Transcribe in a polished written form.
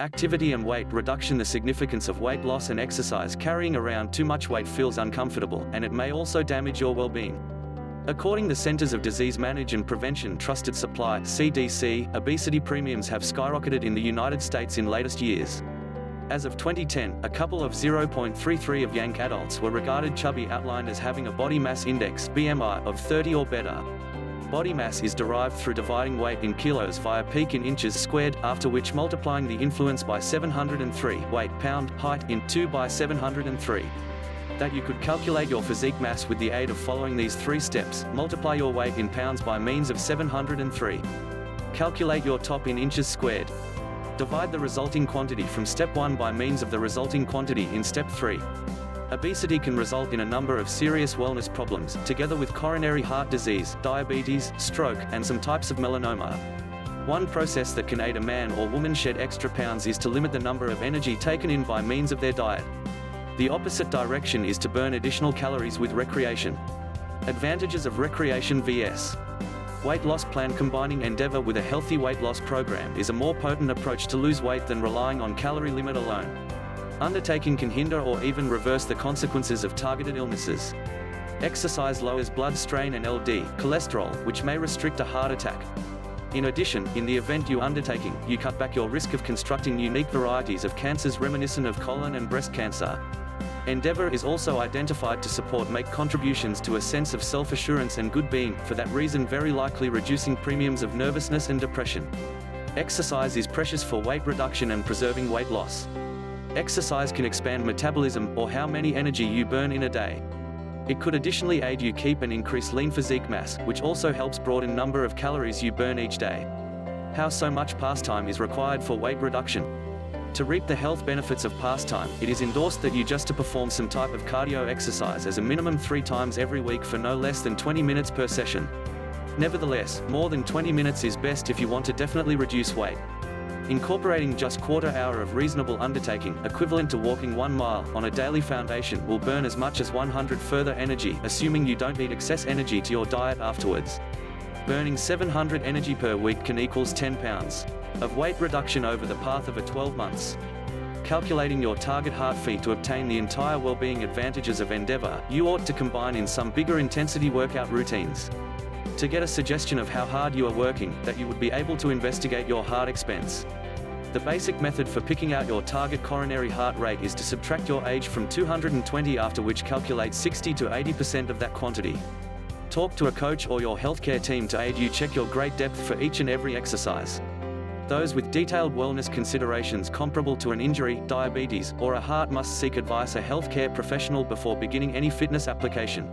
Activity and weight reduction. The significance of weight loss and exercise. Carrying around too much weight feels uncomfortable, and it may also damage your well-being. According to the Centers of Disease Management and Prevention Trusted Supply (CDC), obesity premiums have skyrocketed in the United States in latest years. As of 2010, a couple of 0.33 of young adults were regarded chubby, outlined as having a body mass index (BMI) of 30 or better. Body mass is derived through dividing weight in kilos via peak in inches squared, after which multiplying the influence by 703, weight pound, height in 2 by 703. That you could calculate your physique mass with the aid of following these 3 steps. Multiply your weight in pounds by means of 703. Calculate your top in inches squared. Divide the resulting quantity from step 1 by means of the resulting quantity in step 3. Obesity can result in a number of serious wellness problems, together with coronary heart disease, diabetes, stroke, and some types of melanoma. One process that can aid a man or woman shed extra pounds is to limit the number of energy taken in by means of their diet. The opposite direction is to burn additional calories with recreation. Advantages of recreation vs. weight loss plan. Combining Endeavor with a healthy weight loss program is a more potent approach to lose weight than relying on calorie limit alone. Undertaking can hinder or even reverse the consequences of targeted illnesses. Exercise lowers blood strain and LD cholesterol, which may restrict a heart attack. In addition, in the event you undertaking, you cut back your risk of constructing unique varieties of cancers reminiscent of colon and breast cancer. Endeavor is also identified to support make contributions to a sense of self-assurance and good being, for that reason very likely reducing premiums of nervousness and depression. Exercise is precious for weight reduction and preserving weight loss. Exercise can expand metabolism, or how many energy you burn in a day. It could additionally aid you keep and increase lean physique mass, which also helps broaden number of calories you burn each day. How so much pastime is required for weight reduction? To reap the health benefits of pastime, it is endorsed that you just to perform some type of cardio exercise as a minimum 3 times every week for no less than 20 minutes per session. Nevertheless, more than 20 minutes is best if you want to definitely reduce weight. Incorporating just quarter hour of reasonable undertaking, equivalent to walking 1 mile, on a daily foundation will burn as much as 100 further energy, assuming you don't eat excess energy to your diet afterwards. Burning 700 energy per week can equals 10 pounds of weight reduction over the path of a 12 months. Calculating your target heart fee to obtain the entire well-being advantages of Endeavor, you ought to combine in some bigger intensity workout routines. To get a suggestion of how hard you are working, that you would be able to investigate your heart expense. The basic method for picking out your target coronary heart rate is to subtract your age from 220, after which calculate 60 to 80% of that quantity. Talk to a coach or your healthcare team to aid you check your grade depth for each and every exercise. Those with detailed wellness considerations comparable to an injury, diabetes, or a heart must seek advice a healthcare professional before beginning any fitness application.